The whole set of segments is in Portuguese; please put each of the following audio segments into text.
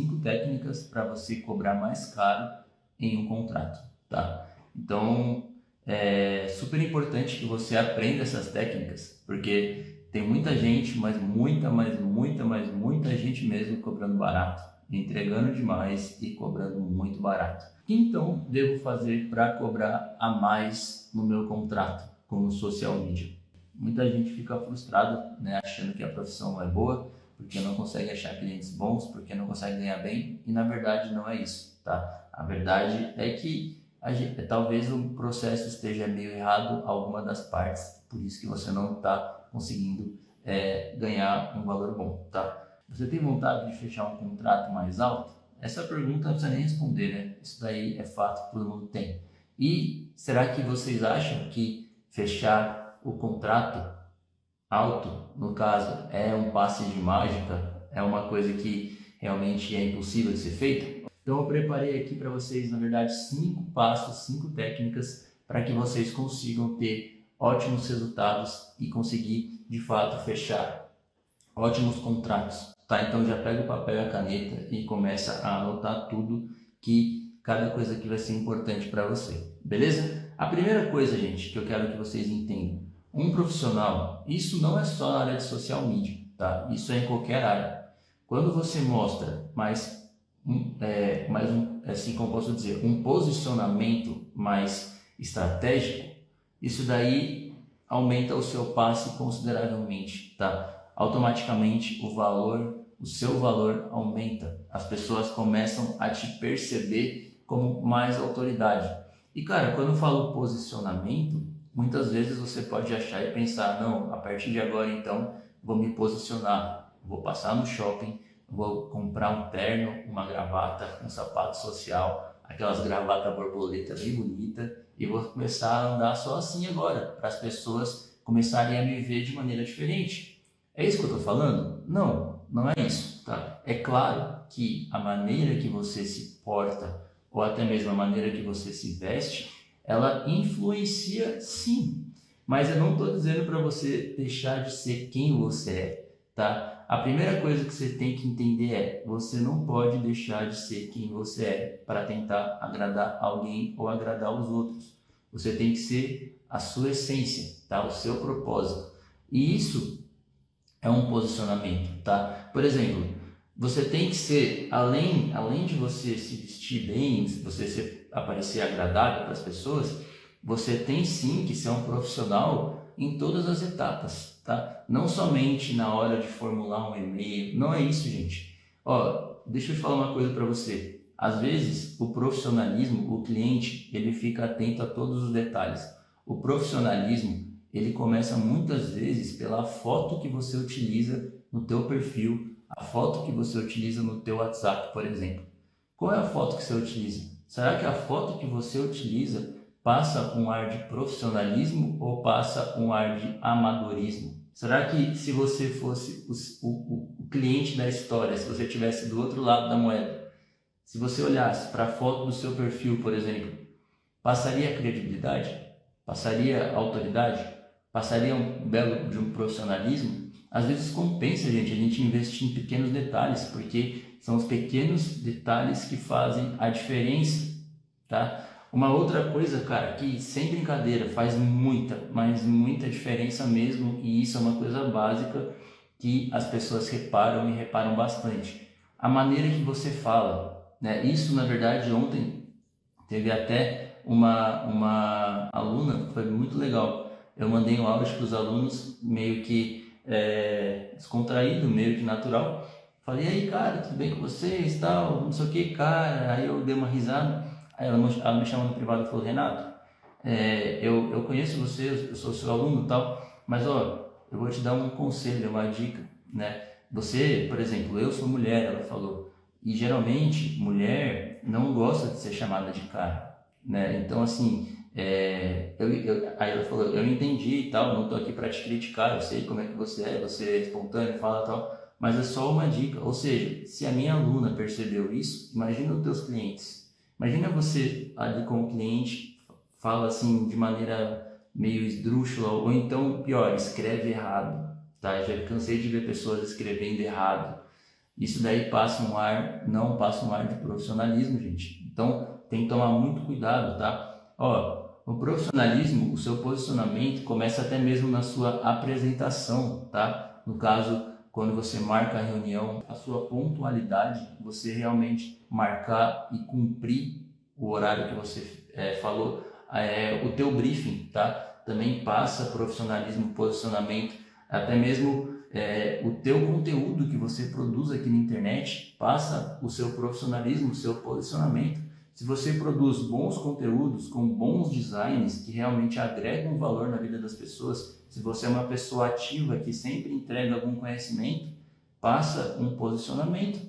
5 técnicas para você cobrar mais caro em um contrato, tá? Então, é super importante que você aprenda essas técnicas, porque tem muita gente, mas muita gente mesmo cobrando barato, entregando demais e cobrando muito barato. O que então devo fazer para cobrar a mais no meu contrato como social media? Muita gente fica frustrada, né, achando que a profissão não é boa, porque não consegue achar clientes bons, porque não consegue ganhar bem, e na verdade não é isso, tá? A verdade é que talvez o processo esteja meio errado alguma das partes, por isso que você não está conseguindo ganhar um valor bom, tá? Você tem vontade de fechar um contrato mais alto? Essa pergunta não precisa nem responder, né? Isso daí é fato que todo mundo tem. E será que vocês acham que fechar o contrato alto, no caso, é um passe de mágica? É uma coisa que realmente é impossível de ser feita? Então eu preparei aqui para vocês, na verdade, 5 passos, 5 técnicas para que vocês consigam ter ótimos resultados e conseguir, de fato, fechar ótimos contratos, tá? Então já pega o papel e a caneta e começa a anotar tudo, que cada coisa aqui vai ser importante para você, beleza? A primeira coisa, gente, que eu quero que vocês entendam: um profissional, isso não é só na área de social media, tá? Isso é em qualquer área. Quando você mostra assim como posso dizer, um posicionamento mais estratégico, isso daí aumenta o seu passe consideravelmente, tá? Automaticamente o seu valor aumenta. As pessoas começam a te perceber como mais autoridade. E cara, quando eu falo posicionamento, muitas vezes você pode achar e pensar, não, a partir de agora então vou me posicionar, vou passar no shopping, vou comprar um terno, uma gravata, um sapato social, aquelas gravatas borboleta bem bonita, e vou começar a andar só assim agora, para as pessoas começarem a me ver de maneira diferente. É isso que eu estou falando? Não, não é isso, tá? É claro que a maneira que você se porta, ou até mesmo a maneira que você se veste, ela influencia sim, mas eu não estou dizendo para você deixar de ser quem você é, tá? A primeira coisa que você tem que entender é: você não pode deixar de ser quem você é para tentar agradar alguém ou agradar os outros. Você tem que ser a sua essência, tá? O seu propósito. E isso é um posicionamento, tá? Por exemplo, você tem que ser, além de você se vestir bem, aparecer agradável para as pessoas, você tem sim que ser um profissional em todas as etapas, tá? Não somente na hora de formular um e-mail, não é isso, gente. Ó, deixa eu te falar uma coisa para você. Às vezes, o profissionalismo, o cliente, ele fica atento a todos os detalhes. O profissionalismo, ele começa muitas vezes pela foto que você utiliza no teu perfil, a foto que você utiliza no teu WhatsApp, por exemplo. Qual é a foto que você utiliza? Será que a foto que você utiliza passa um ar de profissionalismo ou passa um ar de amadorismo? Será que se você fosse o cliente da história, se você estivesse do outro lado da moeda, se você olhasse para a foto do seu perfil, por exemplo, passaria credibilidade? Passaria autoridade? Passaria um belo de um profissionalismo? Às vezes compensa, gente, a gente investir em pequenos detalhes, porque são os pequenos detalhes que fazem a diferença, tá? Uma outra coisa, cara, que sem brincadeira faz muita, mas muita diferença mesmo, e isso é uma coisa básica que as pessoas reparam e reparam bastante: a maneira que você fala, né? Isso, na verdade, ontem teve até uma aluna, foi muito legal. Eu mandei um áudio para os alunos, meio que descontraído, meio que natural. Falei: e aí, cara, tudo bem com vocês, tal, não sei o que, cara. Aí eu dei uma risada. Aí ela me chamou no privado e falou: Renato, eu conheço você, eu sou seu aluno e tal, mas ó, eu vou te dar um conselho, uma dica, né? Você, por exemplo, eu sou mulher, ela falou, e geralmente mulher não gosta de ser chamada de cara, né? Então assim, aí ela falou: eu entendi e tal, não tô aqui para te criticar, eu sei como é que você é espontâneo, fala tal, mas é só uma dica. Ou seja, se a minha aluna percebeu isso, imagina os teus clientes. Imagina você ali com o cliente, fala assim de maneira meio esdrúxula, ou então, pior, escreve errado, tá? Já cansei de ver pessoas escrevendo errado. Isso daí não passa um ar de profissionalismo, gente. Então, tem que tomar muito cuidado, tá? Ó, o profissionalismo, o seu posicionamento começa até mesmo na sua apresentação, tá? No caso, quando você marca a reunião, a sua pontualidade, você realmente marcar e cumprir o horário que você falou, o teu briefing, tá? Também passa profissionalismo, posicionamento, até mesmo o teu conteúdo que você produz aqui na internet passa o seu profissionalismo, o seu posicionamento. Se você produz bons conteúdos com bons designs que realmente agregam valor na vida das pessoas, se você é uma pessoa ativa que sempre entrega algum conhecimento, passa um posicionamento,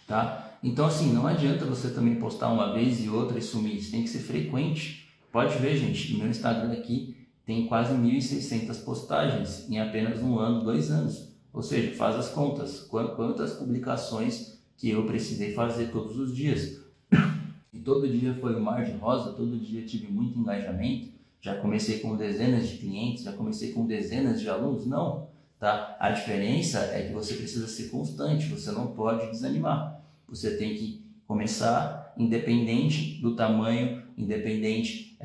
tá? Então assim, não adianta você também postar uma vez e outra e sumir, isso tem que ser frequente. Pode ver, gente, no meu Instagram aqui tem quase 1.600 postagens em apenas 1 ano, 2 anos. Ou seja, faz as contas, quantas publicações que eu precisei fazer todos os dias. E todo dia foi um mar de rosa, todo dia tive muito engajamento, já comecei com dezenas de clientes, já comecei com dezenas de alunos, não, tá? A diferença é que você precisa ser constante, você não pode desanimar, você tem que começar independente do tamanho, independente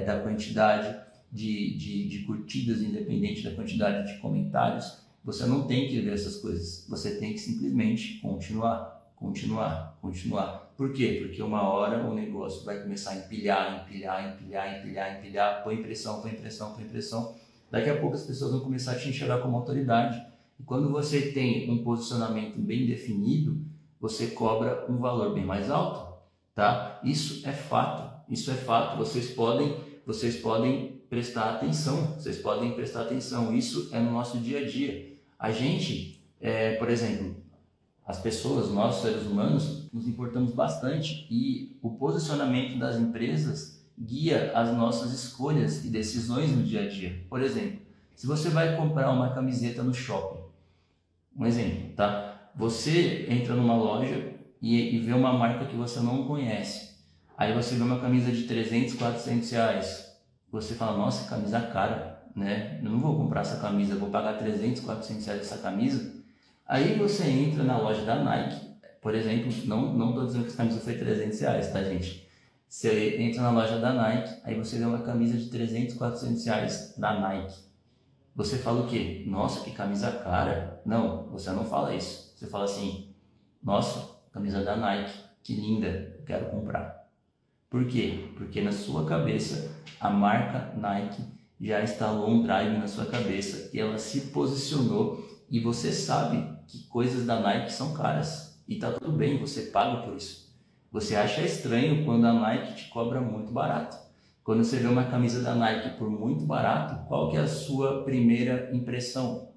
da quantidade de curtidas, independente da quantidade de comentários, você não tem que ver essas coisas, você tem que simplesmente continuar. Por quê? Porque uma hora o negócio vai começar a empilhar, põe pressão. Daqui a pouco as pessoas vão começar a te enxergar como autoridade. E quando você tem um posicionamento bem definido, você cobra um valor bem mais alto, tá? Isso é fato. Vocês podem prestar atenção, isso é no nosso dia a dia. A gente, por exemplo, as pessoas, nós seres humanos, nos importamos bastante e o posicionamento das empresas guia as nossas escolhas e decisões no dia a dia. Por exemplo, se você vai comprar uma camiseta no shopping, um exemplo, tá? Você entra numa loja e vê uma marca que você não conhece. Aí você vê uma camisa de 300, 400 reais. Você fala, nossa, camisa cara, né? Eu não vou comprar essa camisa, eu vou pagar 300, 400 reais essa camisa. Aí você entra na loja da Nike, por exemplo, não estou dizendo que essa camisa foi 300 reais, tá, gente? Você entra na loja da Nike, aí você vê uma camisa de 300, 400 reais da Nike. Você fala o quê? Nossa, que camisa cara. Não, você não fala isso. Você fala assim, nossa, camisa da Nike, que linda, eu quero comprar. Por quê? Porque na sua cabeça, a marca Nike já instalou um drive na sua cabeça e ela se posicionou e você sabe que coisas da Nike são caras e tá tudo bem, você paga por isso. Você acha estranho quando a Nike te cobra muito barato. Quando você vê uma camisa da Nike por muito barato, qual que é a sua primeira impressão?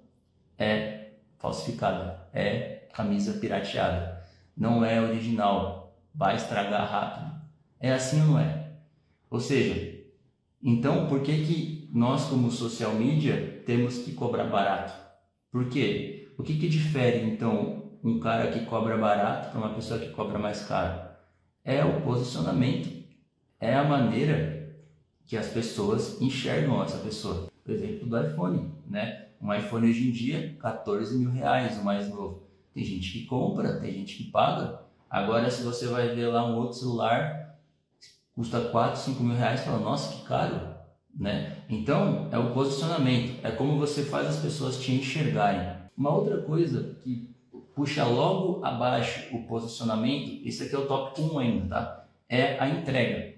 É falsificada, é camisa pirateada, não é original, vai estragar rápido. É assim ou não é? Ou seja, então por que nós como social media temos que cobrar barato? Por quê? O que difere então um cara que cobra barato para uma pessoa que cobra mais caro? É o posicionamento, é a maneira que as pessoas enxergam essa pessoa. Por exemplo, do iPhone, né? Um iPhone hoje em dia, 14 mil reais, o mais novo. Tem gente que compra, tem gente que paga. Agora, se você vai ver lá um outro celular, custa 4, 5 mil reais, fala, nossa, que caro, né? Então, é o posicionamento, é como você faz as pessoas te enxergarem. Uma outra coisa que puxa logo abaixo o posicionamento, esse aqui é o tópico 1 ainda, tá? É a entrega.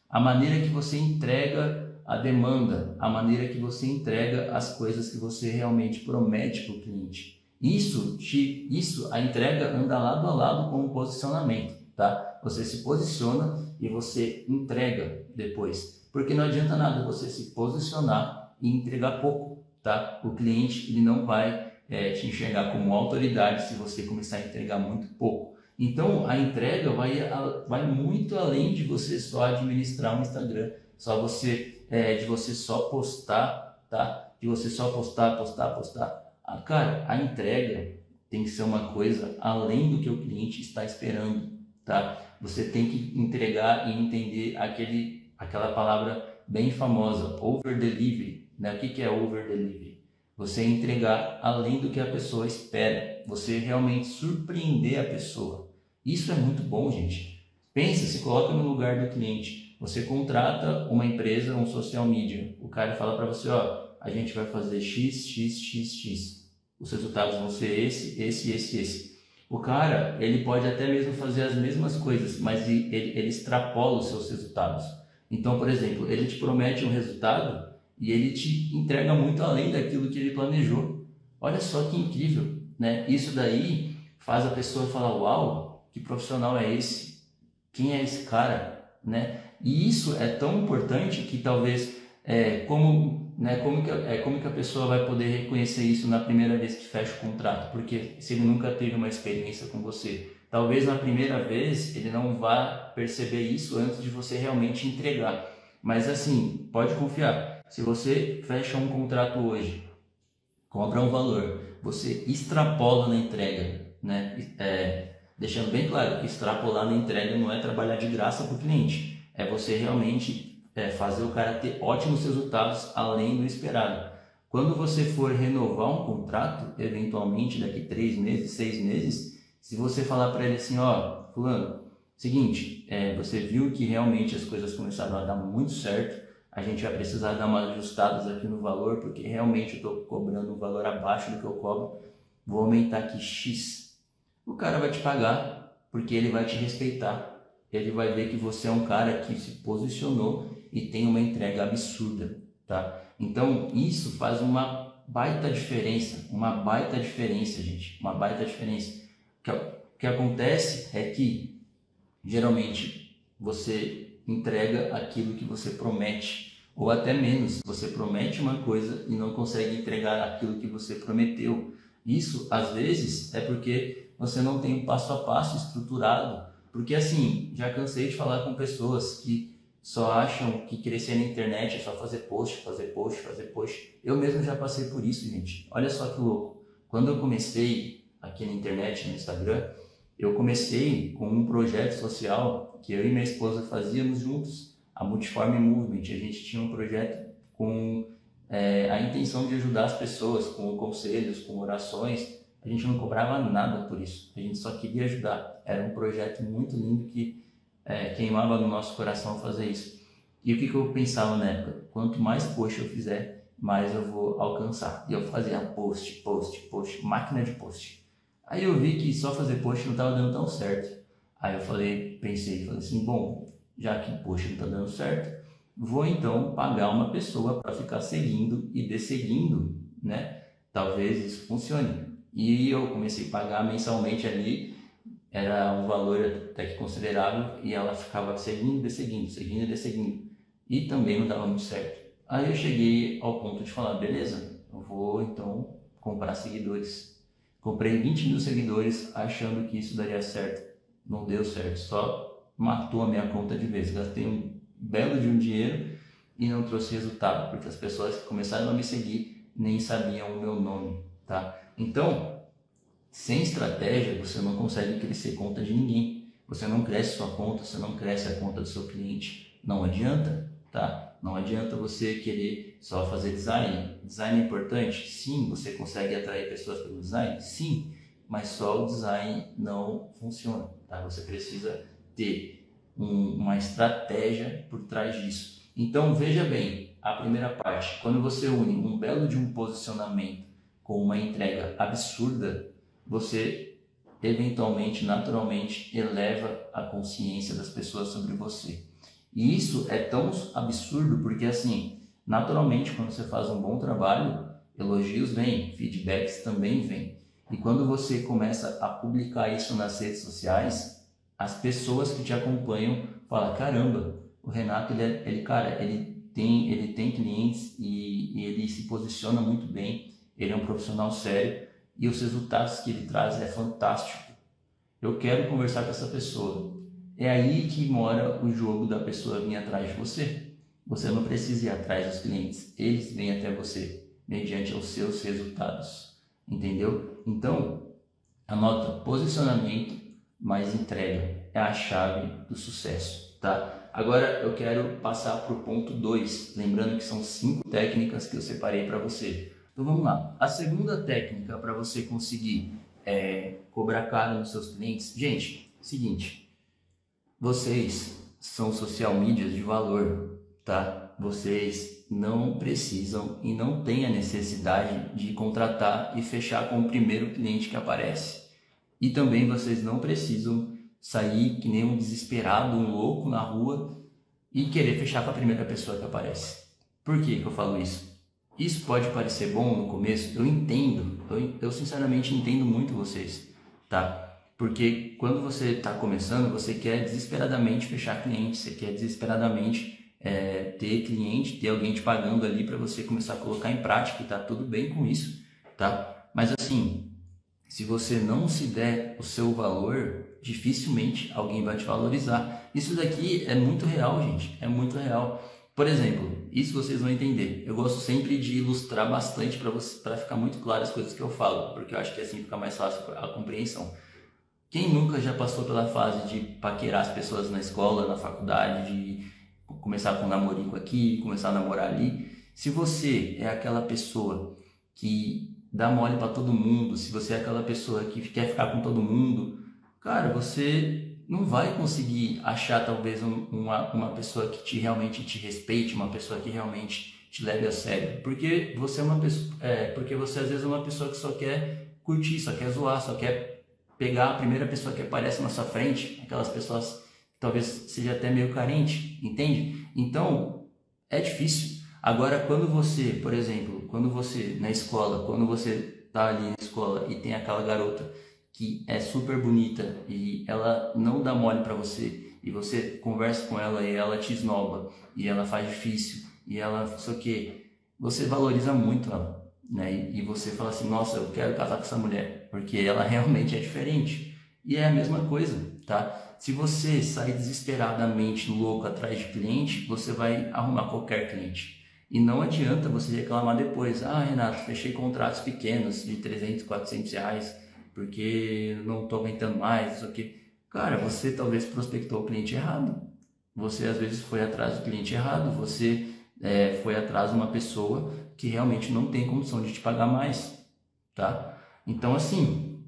A maneira que você entrega a demanda, a maneira que você entrega as coisas que você realmente promete para o cliente. A entrega anda lado a lado com o posicionamento, tá? Você se posiciona e você entrega depois. Porque não adianta nada você se posicionar e entregar pouco, tá? O cliente ele não vai te enxergar como autoridade se você começar a entregar muito pouco. Então, a entrega vai muito além de você só administrar um Instagram, de você só postar, tá? De você só postar. Cara, a entrega tem que ser uma coisa além do que o cliente está esperando, tá? Você tem que entregar e entender aquela palavra bem famosa, over delivery, né? O que é over delivery? você entregar além do que a pessoa espera, você realmente surpreender a pessoa. Isso é muito bom, gente. Pensa, se coloca no lugar do cliente. Você contrata uma empresa, um social media. O cara fala para você, ó, a gente vai fazer X, X, X, X. Os resultados vão ser esse. O cara, ele pode até mesmo fazer as mesmas coisas, mas ele extrapola os seus resultados. Então, por exemplo, ele te promete um resultado e ele te entrega muito além daquilo que ele planejou. Olha só que incrível, né? Isso daí faz a pessoa falar, uau, que profissional é esse? Quem é esse cara, né? E isso é tão importante que talvez, como que a pessoa vai poder reconhecer isso na primeira vez que fecha o contrato? Porque se ele nunca teve uma experiência com você, talvez na primeira vez ele não vá perceber isso antes de você realmente entregar. Mas assim, pode confiar, se você fecha um contrato hoje, cobra um valor, você extrapola na entrega, né? Deixando bem claro, extrapolar na entrega não é trabalhar de graça para o cliente, é você realmente fazer o cara ter ótimos resultados além do esperado. Quando você for renovar um contrato, eventualmente daqui 3 meses, 6 meses, se você falar para ele assim, ó, fulano, seguinte, você viu que realmente as coisas começaram a dar muito certo, a gente vai precisar dar umas ajustadas aqui no valor, porque realmente eu estou cobrando um valor abaixo do que eu cobro, vou aumentar aqui X. O cara vai te pagar, porque ele vai te respeitar, ele vai ver que você é um cara que se posicionou e tem uma entrega absurda, tá? Então isso faz uma baita diferença, gente, uma baita diferença. O que acontece é que geralmente você entrega aquilo que você promete, ou até menos, você promete uma coisa e não consegue entregar aquilo que você prometeu. Isso às vezes é porque você não tem um passo a passo estruturado, porque assim, já cansei de falar com pessoas que só acham que crescer na internet é só fazer post. Eu mesmo já passei por isso, gente. Olha só que louco. Quando eu comecei aqui na internet, no Instagram, eu comecei com um projeto social que eu e minha esposa fazíamos juntos, a Multiforme Movement. A gente tinha um projeto com a intenção de ajudar as pessoas, com conselhos, com orações. A gente não cobrava nada por isso, a gente só queria ajudar. Era um projeto muito lindo que queimava no nosso coração fazer isso. E o que eu pensava na época? Quanto mais post eu fizer, mais eu vou alcançar. E eu fazia post, máquina de post. Aí eu vi que só fazer post não estava dando tão certo. Aí eu pensei assim, bom, já que post não está dando certo, vou então pagar uma pessoa para ficar seguindo e desseguindo, né? Talvez isso funcione. E eu comecei a pagar mensalmente ali, era um valor até que considerável, e ela ficava seguindo, desseguindo. E também não dava muito certo. Aí eu cheguei ao ponto de falar, beleza, eu vou então comprar seguidores. Comprei 20 mil seguidores achando que isso daria certo. Não deu certo, só matou a minha conta de vez. Gastei um belo de um dinheiro e não trouxe resultado, porque as pessoas que começaram a me seguir nem sabiam o meu nome, tá? Então, sem estratégia, você não consegue crescer conta de ninguém. Você não cresce sua conta, você não cresce a conta do seu cliente. Não adianta, tá? Não adianta você querer só fazer design. Design é importante? Sim. Você consegue atrair pessoas pelo design? Sim. Mas só o design não funciona, tá? Você precisa ter uma estratégia por trás disso. Então, veja bem, a primeira parte, quando você une um belo de um posicionamento com uma entrega absurda, você eventualmente, naturalmente, eleva a consciência das pessoas sobre você. E isso é tão absurdo porque, assim, naturalmente, quando você faz um bom trabalho, elogios vêm, feedbacks também vêm. E quando você começa a publicar isso nas redes sociais, as pessoas que te acompanham falam, caramba, o Renato, ele tem clientes e ele se posiciona muito bem, ele é um profissional sério e os resultados que ele traz é fantástico. Eu quero conversar com essa pessoa. É aí que mora o jogo da pessoa vir atrás de você. Você não precisa ir atrás dos clientes, eles vêm até você mediante os seus resultados, entendeu? Então, anota, posicionamento mais entrega é a chave do sucesso, tá? Agora eu quero passar para o ponto 2, lembrando que são 5 técnicas que eu separei para você. Então vamos lá. A segunda técnica para você conseguir cobrar caro nos seus clientes, gente, seguinte, vocês são social medias de valor, tá? Vocês não precisam e não têm a necessidade de contratar e fechar com o primeiro cliente que aparece. E também vocês não precisam sair que nem um desesperado, um louco na rua e querer fechar com a primeira pessoa que aparece. Por que eu falo isso? Isso pode parecer bom no começo, eu entendo, eu sinceramente entendo muito vocês, tá? Porque quando você está começando, você quer desesperadamente fechar cliente, você quer desesperadamente ter cliente, ter alguém te pagando ali para você começar a colocar em prática, e tá tudo bem com isso, tá? Mas assim, se você não se der o seu valor, dificilmente alguém vai te valorizar. Isso daqui é muito real, gente, é muito real. Por exemplo, isso vocês vão entender. Eu gosto sempre de ilustrar bastante para ficar muito claro as coisas que eu falo, porque eu acho que assim fica mais fácil a compreensão. Quem nunca já passou pela fase de paquerar as pessoas na escola, na faculdade, de começar com um namorico aqui, começar a namorar ali? Se você é aquela pessoa que dá mole para todo mundo, se você é aquela pessoa que quer ficar com todo mundo, cara, você não vai conseguir achar talvez uma pessoa que realmente te respeite, uma pessoa que realmente te leve a sério, porque você é uma pessoa, porque você às vezes é uma pessoa que só quer curtir, só quer zoar, só quer pegar a primeira pessoa que aparece na sua frente, aquelas pessoas que talvez seja até meio carente, entende? Então é difícil. Agora, quando você, por exemplo, quando você na escola, quando você tá ali na escola e tem aquela garota que é super bonita e ela não dá mole para você, e você conversa com ela e ela te esnoba, e ela faz difícil, e ela não sei o que, você valoriza muito ela, né? E você fala assim, nossa, eu quero casar com essa mulher, porque ela realmente é diferente. E é a mesma coisa, tá? Se você sair desesperadamente louco atrás de cliente, você vai arrumar qualquer cliente. E não adianta você reclamar depois, ah, Renato, fechei contratos pequenos de 300, 400 reais, porque não estou aguentando mais, isso aqui. Cara, você talvez prospectou o cliente errado. Você às vezes foi atrás do cliente errado, você foi atrás de uma pessoa que realmente não tem condição de te pagar mais, tá? Então assim,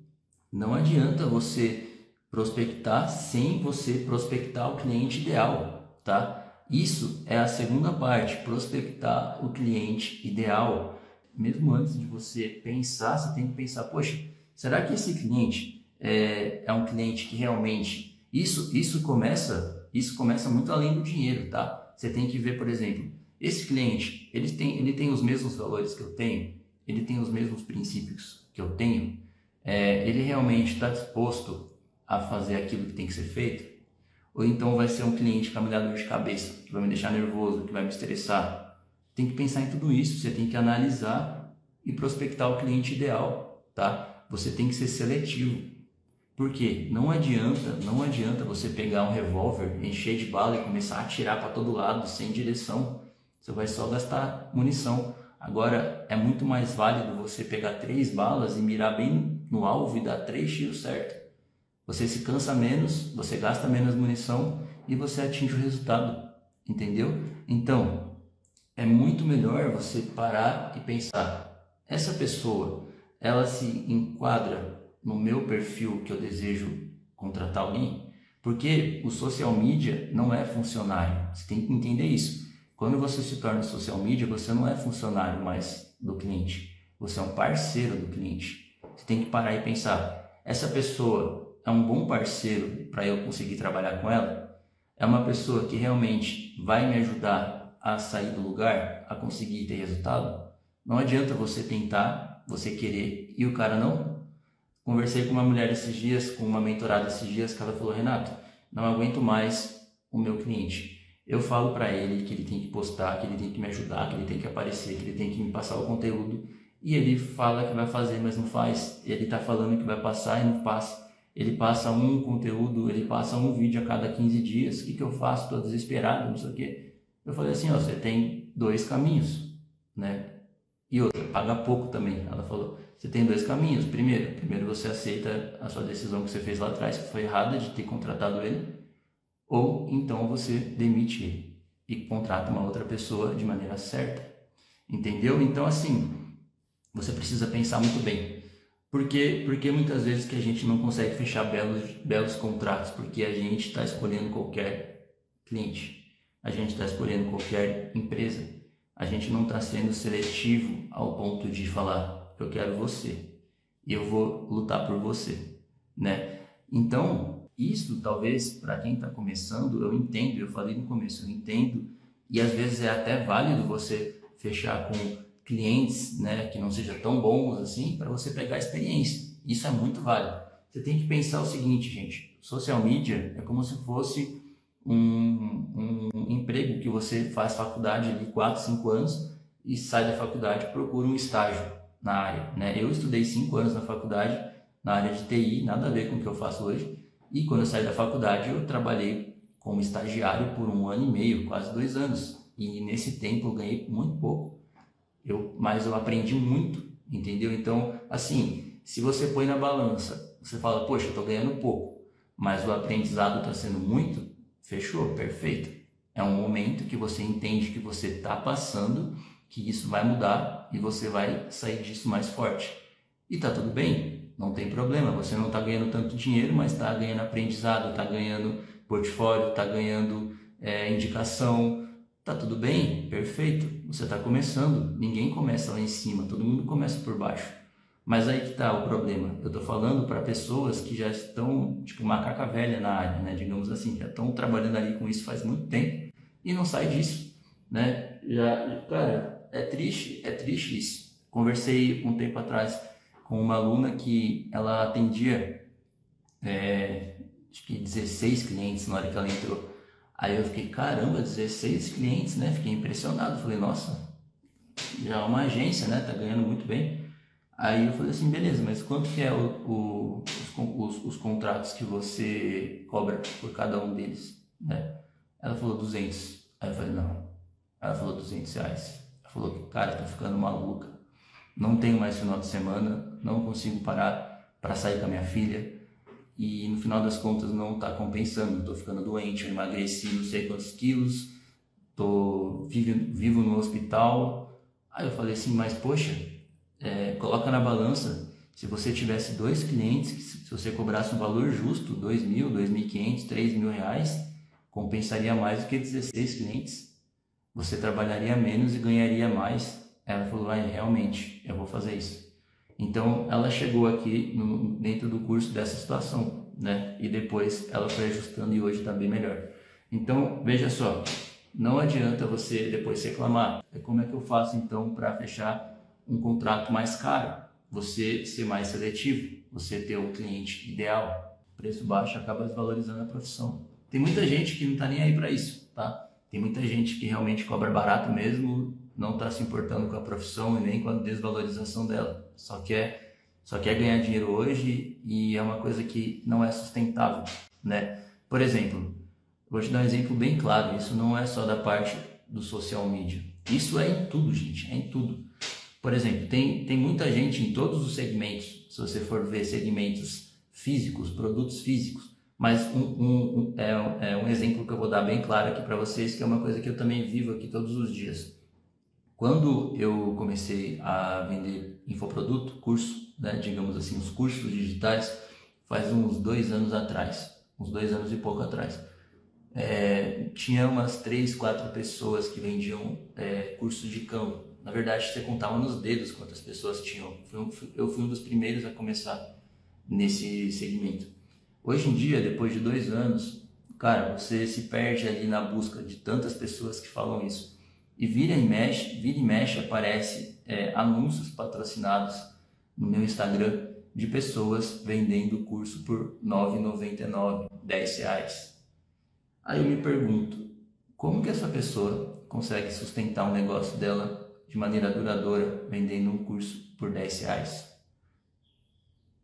não adianta você prospectar sem você prospectar o cliente ideal, tá? Isso é a segunda parte, prospectar o cliente ideal. Mesmo antes de você pensar, você tem que pensar, poxa, será que esse cliente é um cliente que realmente... Isso começa muito além do dinheiro, tá? Você tem que ver, por exemplo, esse cliente, ele tem os mesmos valores que eu tenho, ele tem os mesmos princípios que eu tenho, ele realmente está disposto a fazer aquilo que tem que ser feito? Ou então vai ser um cliente que vai me dar dor de cabeça, que vai me deixar nervoso, que vai me estressar? Tem que pensar em tudo isso, você tem que analisar e prospectar o cliente ideal, tá? Você tem que ser seletivo. Por quê? Não adianta você pegar um revólver, encher de bala e começar a atirar para todo lado, sem direção. Você vai só gastar munição. Agora, é muito mais válido você pegar 3 balas e mirar bem no alvo e dar 3 tiros certos. Você se cansa menos, você gasta menos munição e você atinge o resultado, entendeu? Então, é muito melhor você parar e pensar, essa pessoa, ela se enquadra no meu perfil que eu desejo contratar alguém? Porque o social media não é funcionário, você tem que entender isso. Quando você se torna social media, você não é funcionário mais do cliente, você é um parceiro do cliente. Você tem que parar e pensar, essa pessoa é um bom parceiro para eu conseguir trabalhar com ela? É uma pessoa que realmente vai me ajudar a sair do lugar, a conseguir ter resultado? Não adianta você tentar, você querer e o cara não. Conversei com uma mulher esses dias, com uma mentorada esses dias, que ela falou, Renato, não aguento mais o meu cliente. Eu falo para ele que ele tem que postar, que ele tem que me ajudar, que ele tem que aparecer, que ele tem que me passar o conteúdo, e ele fala que vai fazer, mas não faz. Ele está falando que vai passar e não passa. Ele passa um conteúdo, ele passa um vídeo a cada 15 dias. O que eu faço? Estou desesperado, não sei o quê. Eu falei assim, ó, você tem 2 caminhos, né? E outra, paga pouco também. Ela falou, você tem 2 caminhos. Primeiro você aceita a sua decisão que você fez lá atrás, que foi errada de ter contratado ele, ou então você demite ele e contrata uma outra pessoa de maneira certa. Entendeu? Então, assim, você precisa pensar muito bem. Porque muitas vezes que a gente não consegue fechar belos contratos, porque a gente está escolhendo qualquer cliente, a gente está escolhendo qualquer empresa, a gente não está sendo seletivo ao ponto de falar, eu quero você e eu vou lutar por você, né? Então, isso talvez para quem está começando, eu entendo, eu falei no começo, eu entendo, e às vezes é até válido você fechar com clientes, né, que não sejam tão bons assim, para você pegar experiência. Isso é muito válido. Você tem que pensar o seguinte, gente, social media é como se fosse um emprego que você faz faculdade ali 4, 5 anos e sai da faculdade e procura um estágio na área, né? Eu estudei 5 anos na faculdade, na área de TI, nada a ver com o que eu faço hoje, e quando eu saí da faculdade eu trabalhei como estagiário por 1 ano e meio, quase 2 anos, e nesse tempo eu ganhei muito pouco, mas eu aprendi muito, entendeu? Então, assim, se você põe na balança, você fala, poxa, eu estou ganhando pouco, mas o aprendizado está sendo muito, fechou, perfeito. É um momento que você entende que você está passando, que isso vai mudar e você vai sair disso mais forte. E tá tudo bem, não tem problema, você não está ganhando tanto dinheiro, mas está ganhando aprendizado, está ganhando portfólio, está ganhando indicação, tá tudo bem, perfeito, você está começando, ninguém começa lá em cima, todo mundo começa por baixo. Mas aí que tá o problema, eu tô falando para pessoas que já estão, tipo, macaca velha na área, né, digamos assim, já estão trabalhando ali com isso faz muito tempo e não sai disso, né, cara, é triste isso. Conversei um tempo atrás com uma aluna que ela atendia, acho que 16 clientes na hora que ela entrou. Aí eu fiquei, caramba, 16 clientes, né, fiquei impressionado, falei, nossa, já é uma agência, né, tá ganhando muito bem. Aí eu falei assim, beleza, mas quanto que é os contratos que você cobra por cada um deles, né? Ela falou 200. Aí eu falei, não. Ela falou 200 reais. Ela falou, cara, tô ficando maluca. Não tenho mais final de semana, não consigo parar para sair com a minha filha. E no final das contas não tá compensando. Tô ficando doente, eu emagreci não sei quantos quilos, vivo no hospital. Aí eu falei assim, mas poxa, coloca na balança, se você tivesse 2 clientes, se você cobrasse um valor justo, 2.000, 2.500, 3.000 reais, compensaria mais do que 16 clientes. Você trabalharia menos e ganharia mais. Ela falou, realmente, eu vou fazer isso. Então, ela chegou aqui dentro do curso dessa situação, né? E depois ela foi ajustando e hoje está bem melhor. Então, veja só, não adianta você depois reclamar. Como é que eu faço então para fechar um contrato mais caro, você ser mais seletivo, você ter um cliente ideal? Preço baixo acaba desvalorizando a profissão. Tem muita gente que não está nem aí para isso, tá? Tem muita gente que realmente cobra barato mesmo, não está se importando com a profissão e nem com a desvalorização dela. Só quer ganhar dinheiro hoje e é uma coisa que não é sustentável, né? Por exemplo, vou te dar um exemplo bem claro, isso não é só da parte do social media. Isso é em tudo, gente, é em tudo. Por exemplo, tem muita gente em todos os segmentos, se você for ver segmentos físicos, produtos físicos, mas um exemplo que eu vou dar bem claro aqui para vocês, que é uma coisa que eu também vivo aqui todos os dias. Quando eu comecei a vender infoproduto, curso, né, digamos assim, os cursos digitais, faz uns 2 anos atrás, uns 2 anos e pouco atrás, tinha umas 3, 4 pessoas que vendiam cursos de Canva. Na verdade, você contava nos dedos quantas pessoas tinham. Eu fui um dos primeiros a começar nesse segmento. Hoje em dia, depois de 2 anos, cara, você se perde ali na busca de tantas pessoas que falam isso. E vira e mexe aparece anúncios patrocinados no meu Instagram de pessoas vendendo curso por R$ 9,99, R$10. Aí eu me pergunto, como que essa pessoa consegue sustentar um negócio dela de maneira duradoura vendendo um curso por R$10?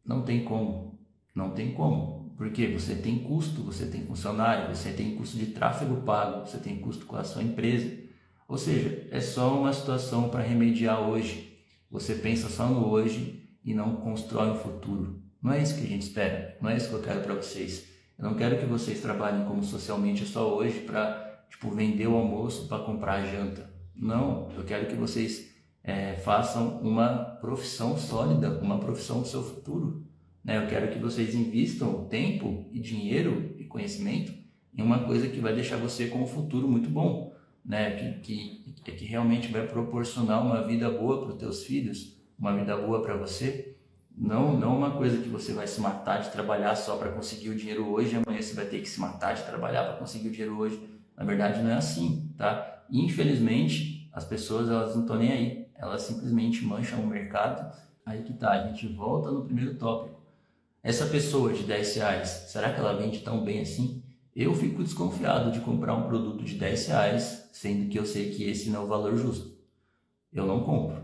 Não tem como, não tem como, porque você tem custo, você tem funcionário, você tem custo de tráfego pago, você tem custo com a sua empresa, ou seja, é só uma situação para remediar hoje. Você pensa só no hoje e não constrói um futuro. Não é isso que a gente espera, não é isso que eu quero para vocês. Eu não quero que vocês trabalhem como socialmente só hoje para vender o almoço para comprar a janta. Não, eu quero que vocês façam uma profissão sólida, uma profissão do seu futuro. Né? Eu quero que vocês invistam tempo e dinheiro e conhecimento em uma coisa que vai deixar você com um futuro muito bom, né? que realmente vai proporcionar uma vida boa para os teus filhos, uma vida boa para você. Não uma coisa que você vai se matar de trabalhar só para conseguir o dinheiro hoje, e amanhã você vai ter que se matar de trabalhar para conseguir o dinheiro hoje. Na verdade não é assim, tá? Infelizmente as pessoas elas não estão nem aí, elas simplesmente mancham o mercado. Aí que tá, a gente volta no primeiro tópico. Essa pessoa de 10 reais, será que ela vende tão bem assim? Eu fico desconfiado de comprar um produto de 10 reais, sendo que eu sei que esse não é o valor justo. Eu não compro,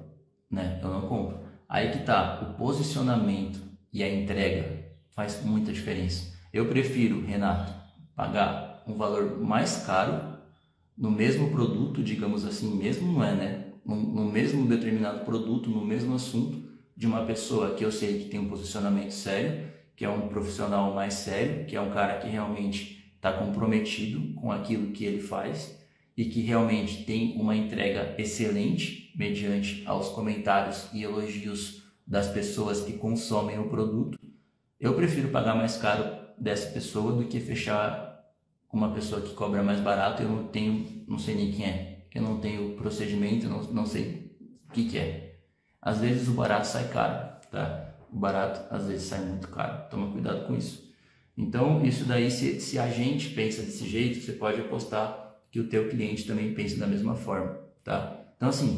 né? Eu não compro. Aí que tá, o posicionamento e a entrega faz muita diferença. Eu prefiro, Renato, pagar um valor mais caro no mesmo produto, digamos assim, mesmo não é, né? No mesmo determinado produto, no mesmo assunto, de uma pessoa que eu sei que tem um posicionamento sério, que é um profissional mais sério, que é um cara que realmente está comprometido com aquilo que ele faz e que realmente tem uma entrega excelente mediante aos comentários e elogios das pessoas que consomem o produto. Eu prefiro pagar mais caro dessa pessoa do que fechar com uma pessoa que cobra mais barato. Eu não sei nem quem é, eu não tenho procedimento, não sei o que é. Às vezes o barato sai caro, tá? O barato às vezes sai muito caro, toma cuidado com isso. Então isso daí, se a gente pensa desse jeito, você pode apostar que o teu cliente também pensa da mesma forma, tá? Então assim,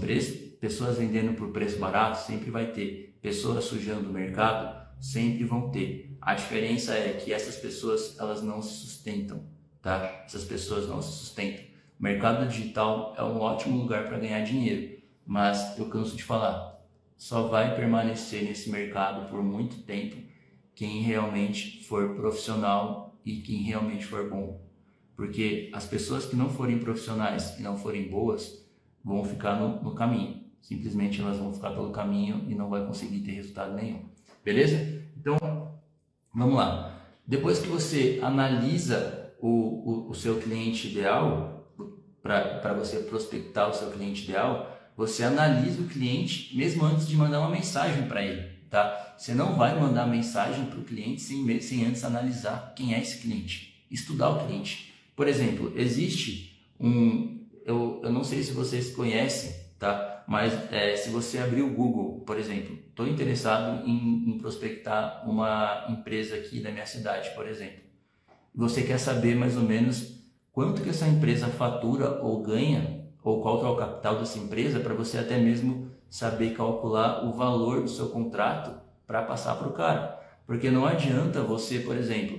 pessoas vendendo por preço barato sempre vai ter, pessoas sujando o mercado sempre vão ter. A diferença é que essas pessoas elas não se sustentam, tá? Essas pessoas não se sustentam. O mercado digital é um ótimo lugar para ganhar dinheiro, mas eu canso de falar, só vai permanecer nesse mercado por muito tempo quem realmente for profissional e quem realmente for bom. Porque as pessoas que não forem profissionais e não forem boas vão ficar no caminho. Simplesmente elas vão ficar pelo caminho e não vai conseguir ter resultado nenhum. Beleza? Então, vamos lá. Depois que você analisa o seu cliente ideal, para você prospectar o seu cliente ideal, você analisa o cliente mesmo antes de mandar uma mensagem para ele, tá? Você não vai mandar mensagem para o cliente sem antes analisar quem é esse cliente, estudar o cliente. Por exemplo, existe eu não sei se vocês conhecem, tá? Mas se você abrir o Google, por exemplo, estou interessado em prospectar uma empresa aqui da minha cidade, por exemplo. Você quer saber mais ou menos quanto que essa empresa fatura ou ganha, ou qual que é o capital dessa empresa, para você até mesmo saber calcular o valor do seu contrato para passar para o cara. Porque não adianta você, por exemplo,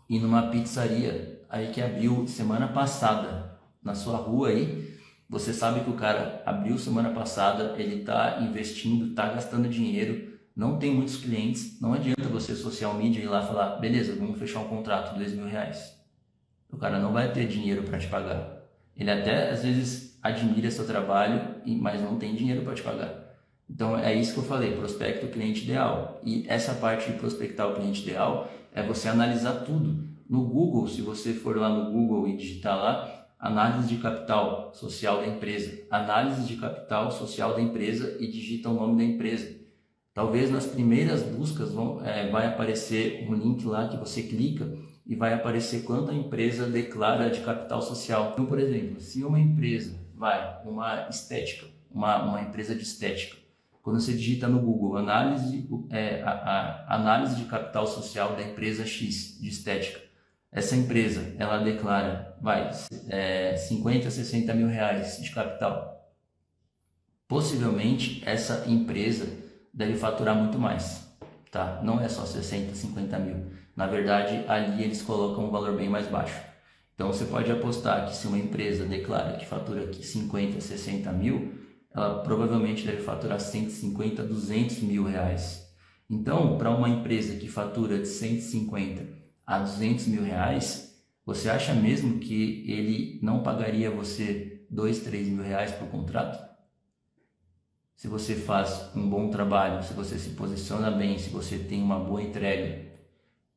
ir numa pizzaria aí que abriu semana passada na sua rua aí, você sabe que o cara abriu semana passada, ele está investindo, está gastando dinheiro, não tem muitos clientes, não adianta você social media ir lá e falar, beleza, vamos fechar um contrato, R$2.000. O cara não vai ter dinheiro para te pagar. Ele até às vezes admira seu trabalho, mas não tem dinheiro para te pagar. Então é isso que eu falei, prospecta o cliente ideal. E essa parte de prospectar o cliente ideal é você analisar tudo. No Google, se você for lá no Google e digitar lá, análise de capital social da empresa, análise de capital social da empresa e digita o nome da empresa. Talvez nas primeiras buscas vai aparecer um link lá que você clica e vai aparecer quanto a empresa declara de capital social. Então, por exemplo, se uma empresa uma estética, uma empresa de estética, quando você digita no Google análise de capital social da empresa X de estética, essa empresa ela declara 50, 60 mil reais de capital. Possivelmente essa empresa deve faturar muito mais, tá? Não é só 60, 50 mil. Na verdade, ali eles colocam um valor bem mais baixo. Então, você pode apostar que se uma empresa declara que fatura aqui 50, 60 mil, ela provavelmente deve faturar 150, 200 mil reais. Então, para uma empresa que fatura de 150 a 200 mil reais, você acha mesmo que ele não pagaria você 2, 3 mil reais por contrato? Se você faz um bom trabalho, se você se posiciona bem, se você tem uma boa entrega,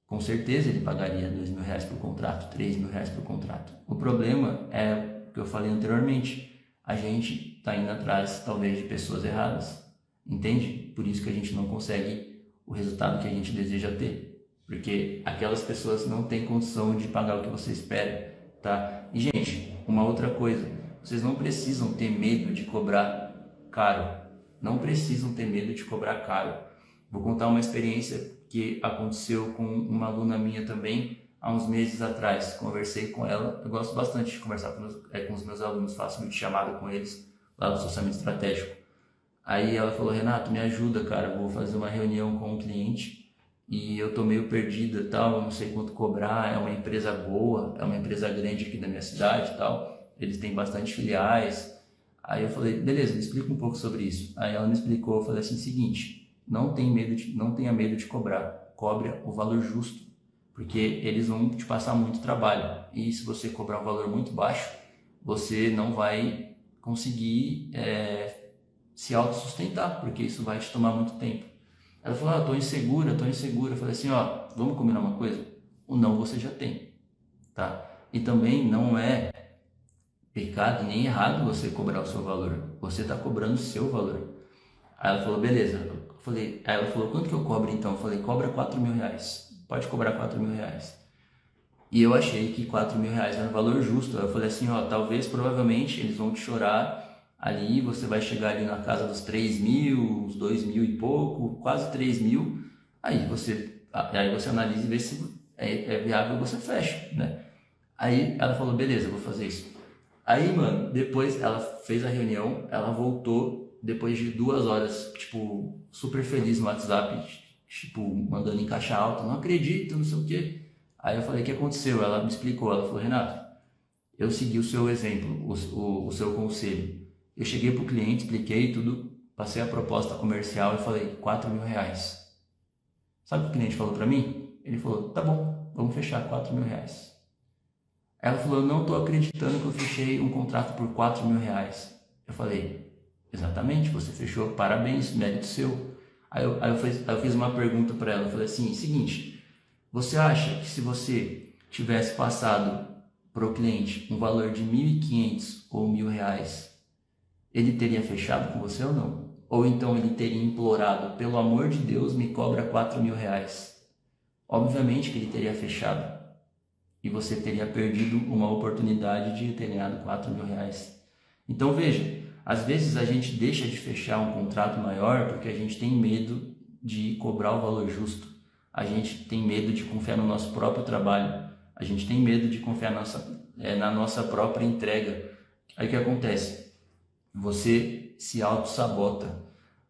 com certeza ele pagaria 2 mil reais por contrato, 3 mil reais por contrato. O problema é o que eu falei anteriormente, a gente está indo atrás talvez de pessoas erradas, entende? Por isso que a gente não consegue o resultado que a gente deseja ter, porque aquelas pessoas não têm condição de pagar o que você espera, tá? E gente, uma outra coisa, vocês não precisam ter medo de cobrar caro, não precisam ter medo de cobrar caro. Vou contar uma experiência que aconteceu com uma aluna minha também há uns meses atrás. Conversei com ela, eu gosto bastante de conversar com os meus alunos, faço vídeo chamada com eles lá do Sociamento Estratégico. Aí ela falou: Renato, me ajuda, cara, vou fazer uma reunião com um cliente e eu tô meio perdida e tal, eu não sei quanto cobrar, é uma empresa boa, é uma empresa grande aqui da minha cidade e tal, eles têm bastante filiais. Aí eu falei: beleza, me explica um pouco sobre isso. Aí ela me explicou, eu falei assim: seguinte, não tenha medo de cobrar, cobre o valor justo, porque eles vão te passar muito trabalho, e se você cobrar um valor muito baixo, você não vai conseguir se autossustentar, porque isso vai te tomar muito tempo. Ela falou: tô insegura. Eu falei assim: vamos combinar uma coisa? O não você já tem, tá? E também não é pecado nem errado você cobrar o seu valor, você está cobrando o seu valor. Aí ela falou: beleza. Aí ela falou: quanto que eu cobro então? Eu falei: cobra R$4.000, pode cobrar R$4.000. E eu achei que R$4.000 era um valor justo. Aí eu falei assim: talvez, provavelmente, eles vão te chorar ali, você vai chegar ali na casa dos 3.000, uns 2.000 e pouco, quase 3.000. Aí você analisa e vê se é viável, você fecha, né? Aí ela falou: beleza, eu vou fazer isso. Aí, mano, depois ela fez a reunião, ela voltou depois de 2 horas, tipo, super feliz no WhatsApp, tipo, mandando em caixa alta: não acredito, não sei o quê. Aí eu falei: o que aconteceu? Ela me explicou, ela falou: Renato, eu segui o seu exemplo, o seu conselho. Eu cheguei pro cliente, expliquei tudo, passei a proposta comercial e falei: R$4.000. Sabe o que o cliente falou pra mim? Ele falou: tá bom, vamos fechar R$4.000. Ela falou: eu não estou acreditando que eu fechei um contrato por R$4.000. Eu falei: exatamente, você fechou, parabéns, mérito seu. Aí eu fiz uma pergunta para ela, eu falei assim: seguinte, você acha que se você tivesse passado para o cliente um valor de R$1.500 ou R$1.000, ele teria fechado com você ou não? Ou então ele teria implorado: pelo amor de Deus, me cobra R$4.000? Obviamente que ele teria fechado. E você teria perdido uma oportunidade de ter ganhado R$4.000. Então veja, às vezes a gente deixa de fechar um contrato maior porque a gente tem medo de cobrar o valor justo, a gente tem medo de confiar no nosso próprio trabalho, a gente tem medo de confiar na nossa própria entrega. Aí o que acontece? Você se auto-sabota.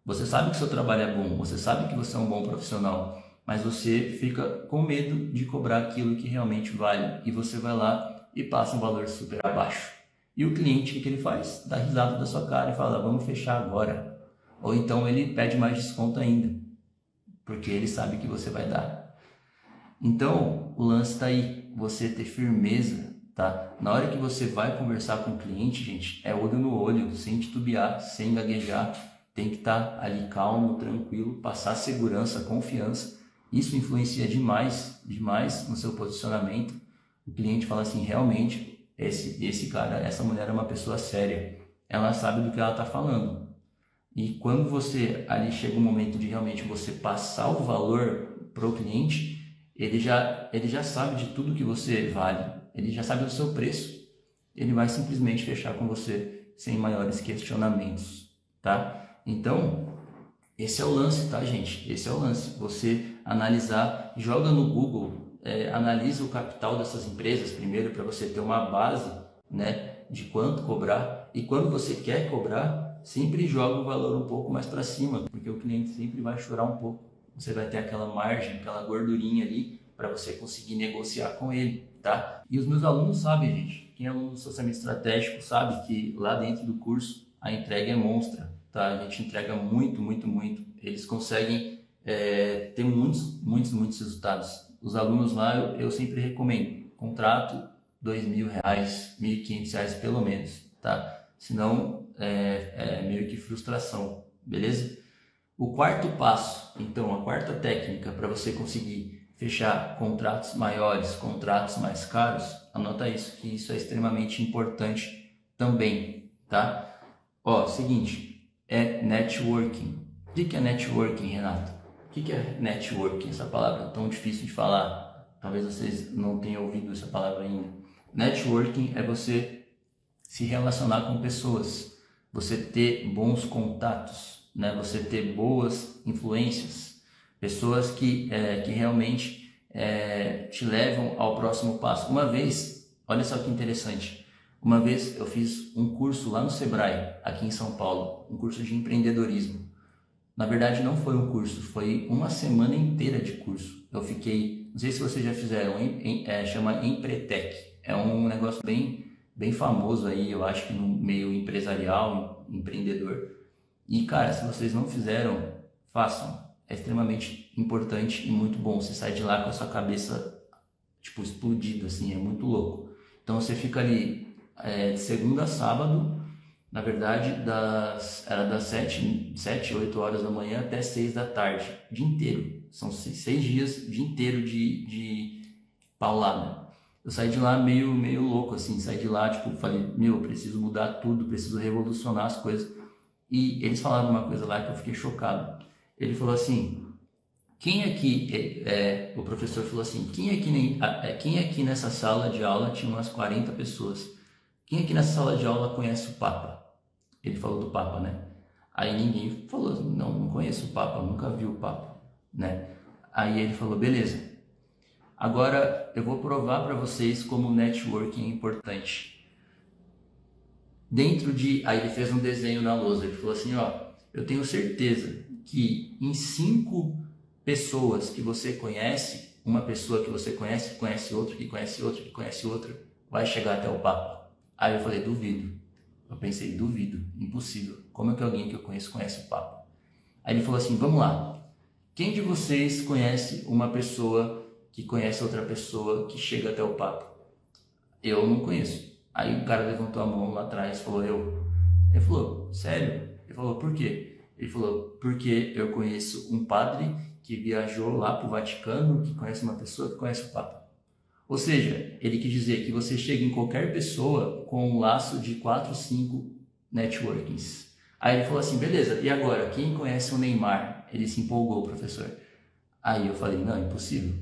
Você sabe que seu trabalho é bom, você sabe que você é um bom profissional, mas você fica com medo de cobrar aquilo que realmente vale, e você vai lá e passa um valor super abaixo. E o cliente, o que ele faz? Dá risada da sua cara e fala: vamos fechar agora. Ou então ele pede mais desconto ainda, porque ele sabe que você vai dar. Então, o lance está aí, você ter firmeza, tá? Na hora que você vai conversar com o cliente, gente, é olho no olho, sem titubear, sem gaguejar, tem que estar ali calmo, tranquilo, passar segurança, confiança. Isso influencia demais no seu posicionamento. O cliente fala assim: realmente, esse cara, essa mulher é uma pessoa séria, ela sabe do que ela está falando. E quando você ali chega o momento de realmente você passar o valor para o cliente, ele já sabe de tudo que você vale, ele já sabe do seu preço, ele vai simplesmente fechar com você sem maiores questionamentos, tá? Então, esse é o lance, tá, gente? Esse é o lance. Você analisar, joga no Google, analisa o capital dessas empresas primeiro, para você ter uma base, né, de quanto cobrar. E quando você quer cobrar, sempre joga o valor um pouco mais para cima, porque o cliente sempre vai chorar um pouco. Você vai ter aquela margem, aquela gordurinha ali para você conseguir negociar com ele, tá? E os meus alunos sabem, gente. Quem é aluno do Sociamento Estratégico sabe que lá dentro do curso a entrega é monstra, tá? A gente entrega muito, muito, muito. Eles conseguem ter muitos resultados. Os alunos lá, eu sempre recomendo: contrato R$2.000, R$1.500 pelo menos, tá? Senão é meio que frustração, beleza? O quarto passo, então, a quarta técnica para você conseguir fechar contratos maiores, contratos mais caros, anota isso, que isso é extremamente importante também. tá? Ó, seguinte, é networking. O que é networking, Renato? O que é networking? Essa palavra é tão difícil de falar. Talvez vocês não tenham ouvido essa palavra ainda. Networking é você se relacionar com pessoas, você ter bons contatos, né? Você ter boas influências, pessoas que realmente te levam ao próximo passo. Uma vez, olha só que interessante, uma vez eu fiz um curso lá no Sebrae, aqui em São Paulo, um curso de empreendedorismo. Na verdade não foi um curso, foi uma semana inteira de curso. Eu fiquei, não sei se vocês já fizeram, chama Empretec. É um negócio bem famoso aí, eu acho que no meio empresarial, empreendedor. E cara, se vocês não fizeram, façam. É extremamente importante e muito bom. Você sai de lá com a sua cabeça tipo explodida, assim, é muito louco. Então você fica ali de segunda a sábado, na verdade era das 7, 8 horas da manhã até 6 da tarde, o dia inteiro. São 6 dias, o dia inteiro de paulada. Eu saí de lá meio louco, assim, saí de lá, tipo, falei, meu, preciso mudar tudo, preciso revolucionar as coisas. E eles falaram uma coisa lá que eu fiquei chocado. Ele falou assim, quem aqui, o professor falou assim, quem aqui nessa sala de aula, tinha umas 40 pessoas, quem aqui nessa sala de aula conhece o Papa? Ele falou do Papa, né? Aí ninguém falou, não conheço o Papa, nunca vi o Papa, né? Aí ele falou, beleza, agora eu vou provar para vocês como networking é importante. Aí ele fez um desenho na lousa, ele falou assim, ó, eu tenho certeza que em 5 pessoas que você conhece, uma pessoa que você conhece outra, que conhece outra, que conhece outra, vai chegar até o Papa. Aí eu falei, duvido. Eu pensei, duvido, impossível. Como é que alguém que eu conheço conhece o Papa? Aí ele falou assim, vamos lá. Quem de vocês conhece uma pessoa que conhece outra pessoa que chega até o Papa? Eu não conheço. Aí o cara levantou a mão lá atrás e falou, eu. Ele falou, sério? Ele falou, por quê? Ele falou, porque eu conheço um padre que viajou lá para o Vaticano, que conhece uma pessoa que conhece o Papa. Ou seja, ele quis dizer que você chega em qualquer pessoa com um laço de 4, 5 networkings. Aí ele falou assim, beleza, e agora, quem conhece o Neymar? Ele se empolgou, professor. Aí eu falei, não, impossível.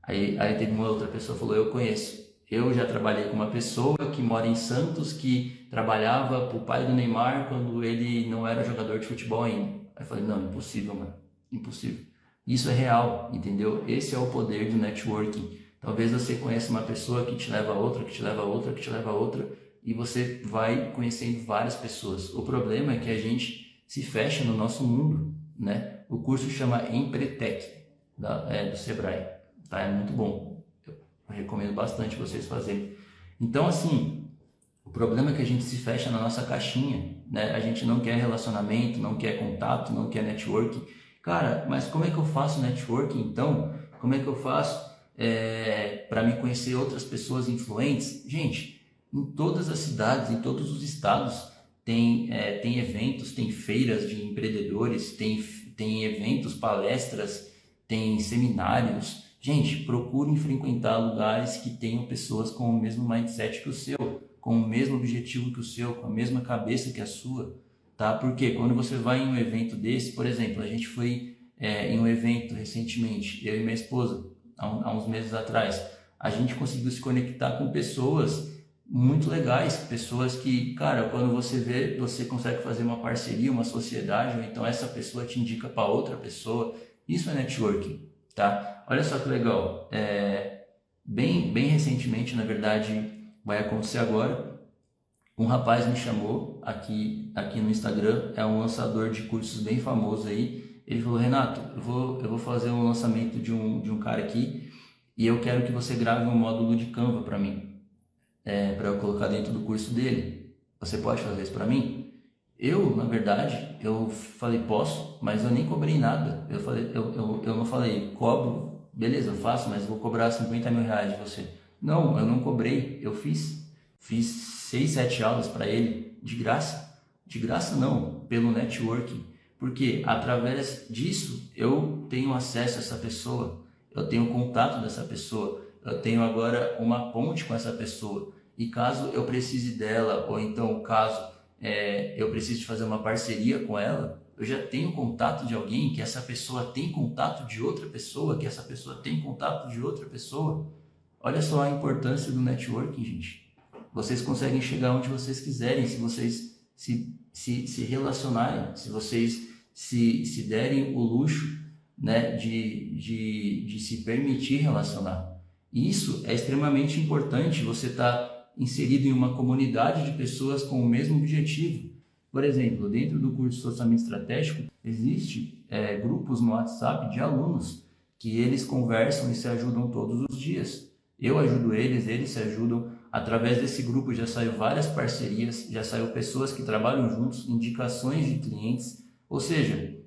Aí teve uma outra pessoa que falou, eu conheço. Eu já trabalhei com uma pessoa que mora em Santos, que trabalhava para o pai do Neymar quando ele não era jogador de futebol ainda. Aí eu falei, não, impossível, mano, impossível. Isso é real, entendeu? Esse é o poder do networking. Talvez você conheça uma pessoa que te leva a outra, que te leva a outra, que te leva a outra, e você vai conhecendo várias pessoas. O problema é que a gente se fecha no nosso mundo, né? O curso chama Empretec, do Sebrae, tá? É muito bom. Eu recomendo bastante vocês fazerem. Então, assim, o problema é que a gente se fecha na nossa caixinha, né? A gente não quer relacionamento, não quer contato, não quer networking. Cara, mas como é que eu faço networking, então? Como é que eu faço para me conhecer outras pessoas influentes? Gente, em todas as cidades, em todos os estados, tem eventos, tem feiras de empreendedores, tem eventos, palestras, tem seminários. Gente, procurem frequentar lugares que tenham pessoas com o mesmo mindset que o seu, com o mesmo objetivo que o seu, com a mesma cabeça que a sua, tá? Porque quando você vai em um evento desse, por exemplo, a gente foi em um evento recentemente, eu e minha esposa, há uns meses atrás, a gente conseguiu se conectar com pessoas muito legais, pessoas que, cara, quando você vê, você consegue fazer uma parceria, uma sociedade, ou então essa pessoa te indica para outra pessoa. Isso é networking, tá? Olha só que legal, bem recentemente, na verdade, vai acontecer agora, um rapaz me chamou aqui no Instagram, é um lançador de cursos bem famoso aí. Ele falou, Renato, eu vou fazer um lançamento de um cara aqui e eu quero que você grave um módulo de Canva para mim, para eu colocar dentro do curso dele. Você pode fazer isso para mim? Na verdade, eu falei, posso, mas eu nem cobrei nada. Eu não falei, cobro, beleza, eu faço, mas vou cobrar 50 mil reais de você. Não, eu não cobrei, eu fiz 6, 7 aulas para ele, de graça não, pelo networking. Porque através disso eu tenho acesso a essa pessoa, eu tenho contato dessa pessoa, eu tenho agora uma ponte com essa pessoa. E caso eu precise dela, ou então caso eu preciso de fazer uma parceria com ela, eu já tenho contato de alguém, que essa pessoa tem contato de outra pessoa, que essa pessoa tem contato de outra pessoa. Olha só a importância do networking, gente. Vocês conseguem chegar onde vocês quiserem se vocês se relacionarem, se vocês se derem o luxo, né, de se permitir relacionar. E isso é extremamente importante, você está inserido em uma comunidade de pessoas com o mesmo objetivo. Por exemplo, dentro do curso de Sociamento Estratégico, existe grupos no WhatsApp de alunos que eles conversam e se ajudam todos os dias. Eu ajudo eles, eles se ajudam. Através desse grupo já saiu várias parcerias, já saiu pessoas que trabalham juntos, indicações de clientes, ou seja,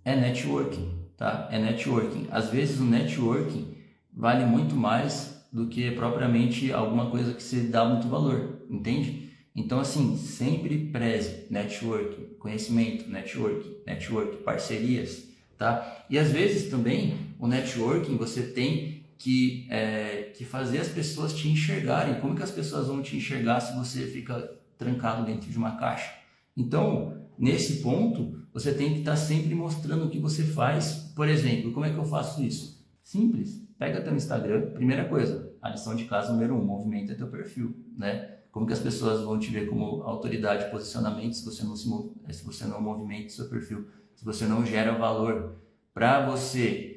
é networking, tá? É networking. Às vezes o networking vale muito mais do que propriamente alguma coisa que você dá muito valor, entende? Então, assim, sempre preze networking, conhecimento, networking, parcerias, tá? E às vezes também o networking você tem que fazer as pessoas te enxergarem. Como que as pessoas vão te enxergar se você fica trancado dentro de uma caixa? Então, nesse ponto, você tem que estar sempre mostrando o que você faz. Por exemplo, como é que eu faço isso? Simples. Pega teu Instagram, primeira coisa, a lição de casa número 1, movimenta teu perfil, né? Como que as pessoas vão te ver como autoridade, posicionamento, se você não movimenta o seu perfil, se você não gera valor. Para você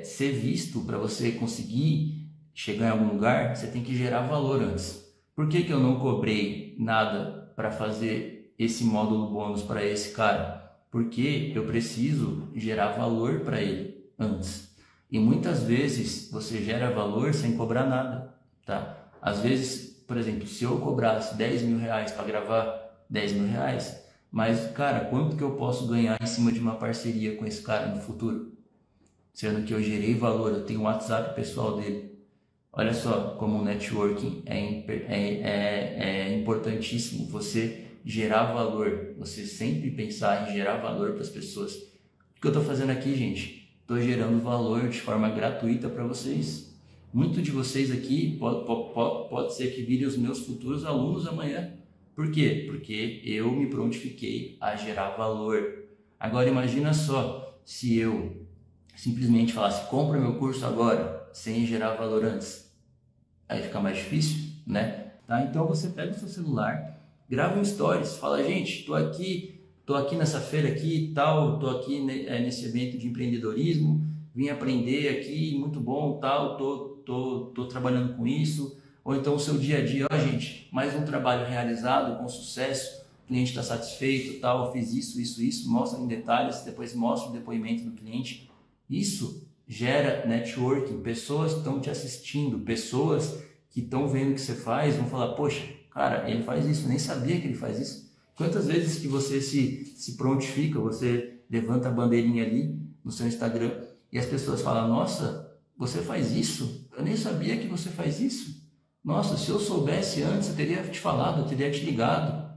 ser visto, para você conseguir chegar em algum lugar, você tem que gerar valor antes. Por que eu não cobrei nada para fazer esse módulo bônus para esse cara? Porque eu preciso gerar valor para ele antes. E muitas vezes você gera valor sem cobrar nada, tá? Às vezes, por exemplo, se eu cobrasse 10 mil reais para gravar 10 mil reais, mas, cara, quanto que eu posso ganhar em cima de uma parceria com esse cara no futuro? Sendo que eu gerei valor, eu tenho o WhatsApp pessoal dele. Olha só como o networking é importantíssimo, você gerar valor, você sempre pensar em gerar valor para as pessoas. O que eu estou fazendo aqui, gente? Estou gerando valor de forma gratuita para vocês. Muito de vocês aqui pode ser que virem os meus futuros alunos amanhã. Por quê? Porque eu me prontifiquei a gerar valor. Agora imagina só, se eu simplesmente falasse, compra meu curso agora, sem gerar valor antes. Aí fica mais difícil, né? Tá? Então você pega o seu celular, grava um stories, fala, gente, tô aqui nessa feira aqui e tal, tô aqui nesse evento de empreendedorismo, vim aprender aqui, muito bom, tal, tô trabalhando com isso. Ou então o seu dia a dia, ó, gente, mais um trabalho realizado com sucesso, o cliente está satisfeito, tal, eu fiz isso, mostra em detalhes, depois mostra o depoimento do cliente. Isso gera networking, pessoas que estão te assistindo, pessoas que estão vendo o que você faz, vão falar, poxa, cara, ele faz isso, eu nem sabia que ele faz isso. Quantas vezes que você se prontifica, você levanta a bandeirinha ali no seu Instagram e as pessoas falam, nossa, você faz isso? Eu nem sabia que você faz isso. Nossa, se eu soubesse antes, eu teria te falado, eu teria te ligado.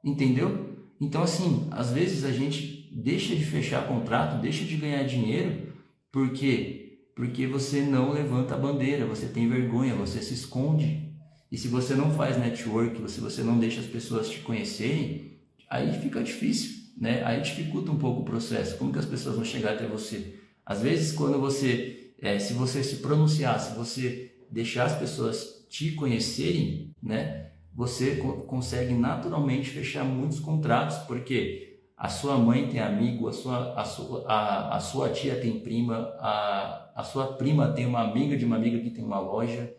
Entendeu? Então, assim, às vezes a gente deixa de fechar contrato, deixa de ganhar dinheiro. Por quê? Porque você não levanta a bandeira, você tem vergonha, você se esconde. E se você não faz network, se você não deixa as pessoas te conhecerem, aí fica difícil, né? Aí dificulta um pouco o processo. Como que as pessoas vão chegar até você? Às vezes, quando você, se você se pronunciar, se você deixar as pessoas te conhecerem, né? Você consegue naturalmente fechar muitos contratos, porque a sua mãe tem amigo, a sua tia tem prima, a sua prima tem uma amiga de uma amiga que tem uma loja,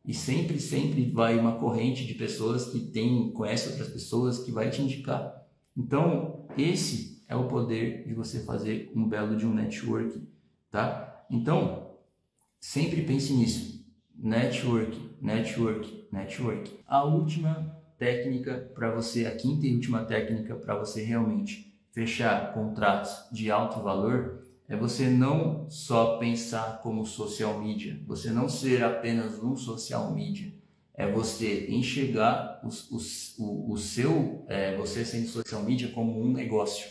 e sempre vai uma corrente de pessoas que conhecem outras pessoas que vai te indicar. Então, esse é o poder de você fazer um belo de um network, tá? Então, sempre pense nisso. Network. A última técnica para você, a quinta e última técnica para você realmente fechar contratos de alto valor é você não só pensar como social media, você não ser apenas um social media, é você enxergar você sendo social media como um negócio,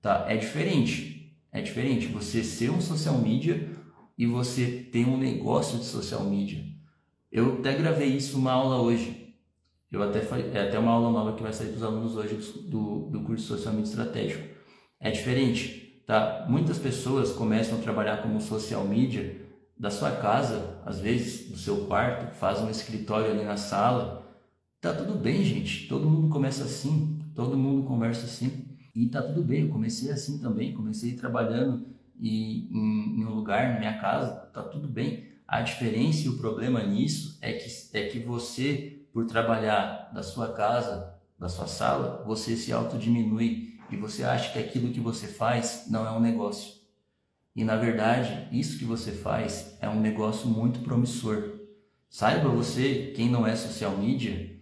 tá? É diferente você ser um social media e você ter um negócio de social media. Eu até gravei isso uma aula hoje. É até uma aula nova que vai sair para os alunos hoje do curso Social Media Estratégico. É diferente, tá? Muitas pessoas começam a trabalhar como social media da sua casa, às vezes do seu quarto, fazem um escritório ali na sala. Tá tudo bem, gente. Todo mundo começa assim, todo mundo conversa assim. E tá tudo bem, eu comecei assim também, comecei trabalhando em um lugar, na minha casa, tá tudo bem. A diferença e o problema nisso é que você, por trabalhar da sua casa, da sua sala, você se autodiminui e você acha que aquilo que você faz não é um negócio. E na verdade, isso que você faz é um negócio muito promissor. Saiba você, quem não é social media,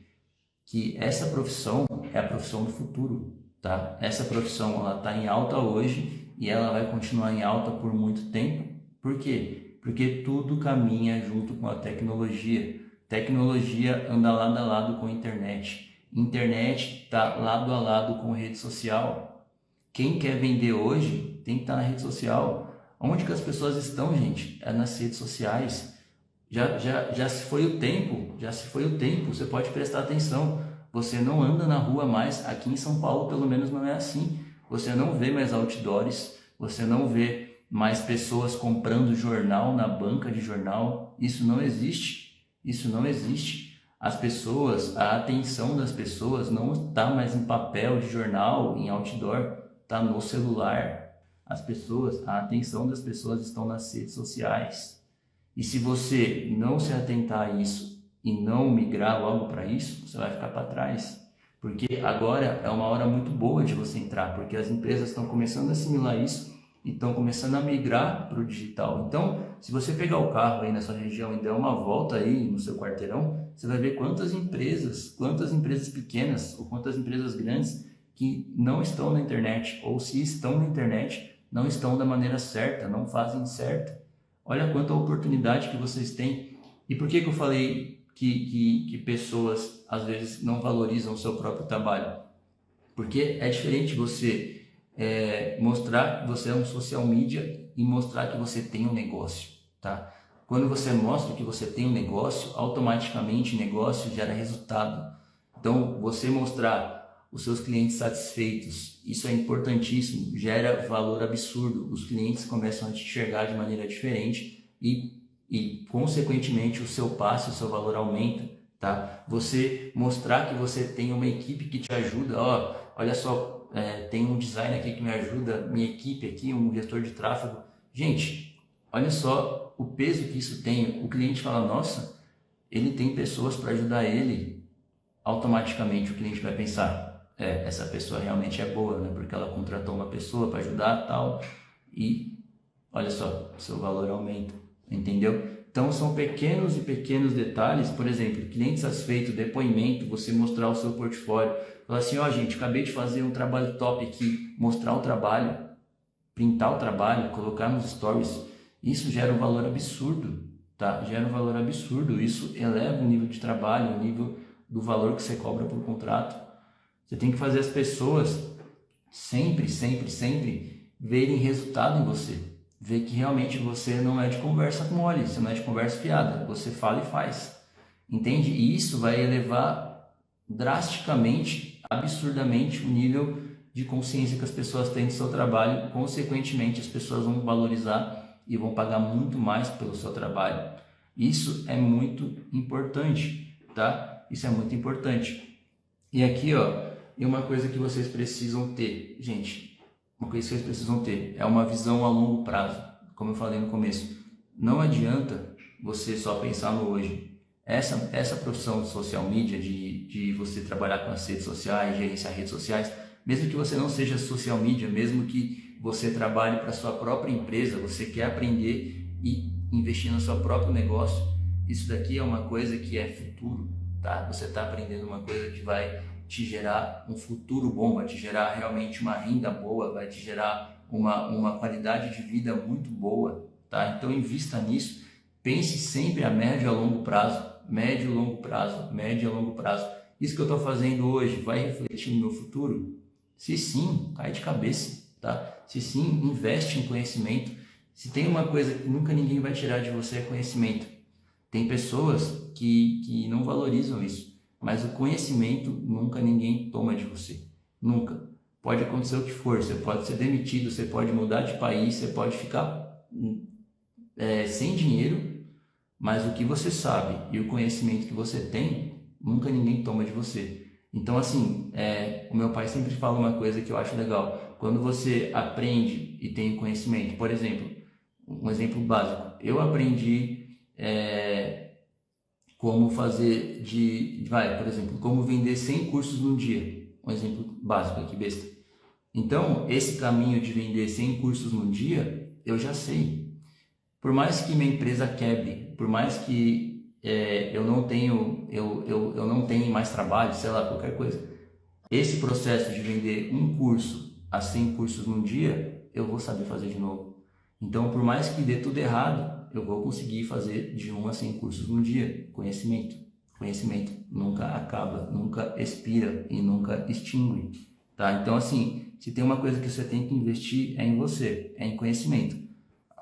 que essa profissão é a profissão do futuro, tá? Essa profissão ela está em alta hoje e ela vai continuar em alta por muito tempo. Por quê? Porque tudo caminha junto com a tecnologia. Tecnologia anda lado a lado com a internet. Internet está lado a lado com rede social. Quem quer vender hoje tem que estar na rede social. Onde que as pessoas estão, gente? É nas redes sociais. Já se foi o tempo, você pode prestar atenção. Você não anda na rua mais, aqui em São Paulo pelo menos não é assim. Você não vê mais outdoors, você não vê mais pessoas comprando jornal na banca de jornal. Isso não existe, isso não existe. As pessoas, a atenção das pessoas não está mais em papel de jornal, em outdoor, está no celular. A atenção das pessoas estão nas redes sociais. E se você não se atentar a isso e não migrar logo para isso, você vai ficar para trás. Porque agora é uma hora muito boa de você entrar, porque as empresas estão começando a assimilar isso e estão começando a migrar para o digital. Então, se você pegar o carro aí na sua região e der uma volta aí no seu quarteirão, você vai ver quantas empresas pequenas ou quantas empresas grandes que não estão na internet, ou se estão na internet, não estão da maneira certa, não fazem certo. Olha quanta oportunidade que vocês têm. E por que eu falei que pessoas às vezes não valorizam o seu próprio trabalho? Porque é diferente você mostrar que você é um social media e mostrar que você tem um negócio, tá? Quando você mostra que você tem um negócio, automaticamente o negócio gera resultado. Então, você mostrar os seus clientes satisfeitos, isso é importantíssimo, gera valor absurdo. Os clientes começam a te enxergar de maneira diferente e consequentemente, o seu passe, o seu valor aumenta, tá? Você mostrar que você tem uma equipe que te ajuda, olha só, tem um designer aqui que me ajuda, minha equipe aqui, um gestor de tráfego. Gente, olha só o peso que isso tem. O cliente fala, nossa, ele tem pessoas para ajudar ele. Automaticamente o cliente vai pensar, essa pessoa realmente é boa, né? Porque ela contratou uma pessoa para ajudar tal, e olha só, seu valor aumenta, entendeu? Então são pequenos e pequenos detalhes. Por exemplo, cliente satisfeito, depoimento, você mostrar o seu portfólio, falar assim, gente, acabei de fazer um trabalho top aqui, mostrar o trabalho, printar o trabalho, colocar nos stories, isso gera um valor absurdo, tá? Gera um valor absurdo, isso eleva o nível de trabalho, o nível do valor que você cobra por contrato. Você tem que fazer as pessoas sempre verem resultado em você. Ver que realmente você não é de conversa mole, você não é de conversa fiada. Você fala e faz. Entende? E isso vai elevar drasticamente, absurdamente, o nível de consciência que as pessoas têm do seu trabalho. Consequentemente, as pessoas vão valorizar e vão pagar muito mais pelo seu trabalho. Isso é muito importante, tá? Isso é muito importante. E aqui, e uma coisa que vocês precisam ter, gente, uma coisa que vocês precisam ter é uma visão a longo prazo. Como eu falei no começo, não adianta você só pensar no hoje. Essa profissão de social media, de você trabalhar com as redes sociais, gerenciar redes sociais, mesmo que você não seja social media, mesmo que você trabalhe para a sua própria empresa, você quer aprender e investir no seu próprio negócio, isso daqui é uma coisa que é futuro, tá? Você está aprendendo uma coisa que vai te gerar um futuro bom, vai te gerar realmente uma renda boa, vai te gerar uma qualidade de vida muito boa, tá? Então invista nisso, pense sempre a médio e a longo prazo, médio e longo prazo, médio e longo prazo. Isso que eu estou fazendo hoje vai refletir no meu futuro? Se sim, cai de cabeça, tá? Se sim, investe em conhecimento. Se tem uma coisa que nunca ninguém vai tirar de você é conhecimento. Tem pessoas que não valorizam isso. mas o conhecimento nunca ninguém toma de você. Nunca. Pode acontecer o que for, você pode ser demitido, você pode mudar de país, você pode ficar sem dinheiro, mas o que você sabe e o conhecimento que você tem, nunca ninguém toma de você. Então, assim, o meu pai sempre fala uma coisa que eu acho legal. Quando você aprende e tem conhecimento, por exemplo, um exemplo básico, eu aprendi como fazer por exemplo, como vender 100 cursos num dia. Um exemplo básico aqui, besta. Então, esse caminho de vender 100 cursos num dia, eu já sei. Por mais que minha empresa quebre, por mais que eu não tenha mais trabalho, sei lá, qualquer coisa, esse processo de vender um curso a 100 cursos num dia, eu vou saber fazer de novo. Então, por mais que dê tudo errado, eu vou conseguir fazer de 1 a 100 cursos num dia. Conhecimento. Conhecimento nunca acaba, nunca expira e nunca extingue. Tá? Então, assim, se tem uma coisa que você tem que investir é em você, é em conhecimento.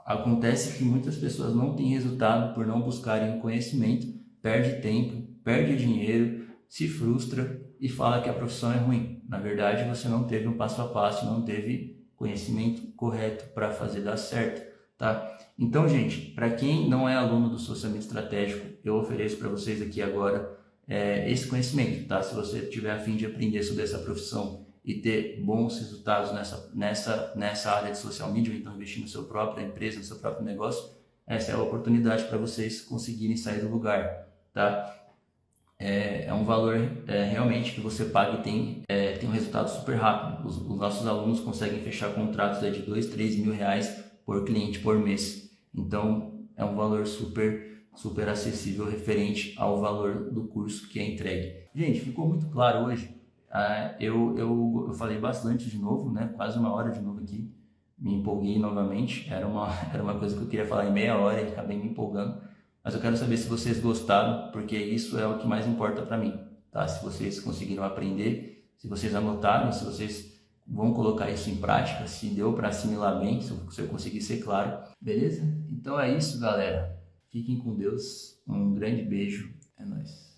Acontece que muitas pessoas não têm resultado por não buscarem conhecimento, perde tempo, perde dinheiro, se frustra e fala que a profissão é ruim. Na verdade, você não teve um passo a passo, não teve conhecimento correto para fazer dar certo, tá? Então, gente, para quem não é aluno do Socialmente Estratégico, eu ofereço para vocês aqui agora esse conhecimento, tá? Se você tiver a fim de aprender sobre essa profissão e ter bons resultados nessa área de social media, então investir na sua própria empresa, no seu próprio negócio, essa é a oportunidade para vocês conseguirem sair do lugar, tá? É um valor realmente que você paga e tem um resultado super rápido. Os nossos alunos conseguem fechar contratos de 2, 3 mil reais por cliente por mês. Então, é um valor super, super acessível referente ao valor do curso que é entregue. Gente, ficou muito claro hoje. Eu falei bastante de novo, né? Quase 1 hora de novo aqui. Me empolguei novamente. Era uma coisa que eu queria falar em meia hora e acabei me empolgando. Mas eu quero saber se vocês gostaram, porque isso é o que mais importa para mim, tá? Se vocês conseguiram aprender, se vocês anotaram, se vocês vão colocar isso em prática, se deu para assimilar bem, se eu conseguir ser claro, beleza? Então é isso, galera. Fiquem com Deus. Um grande beijo. É nóis.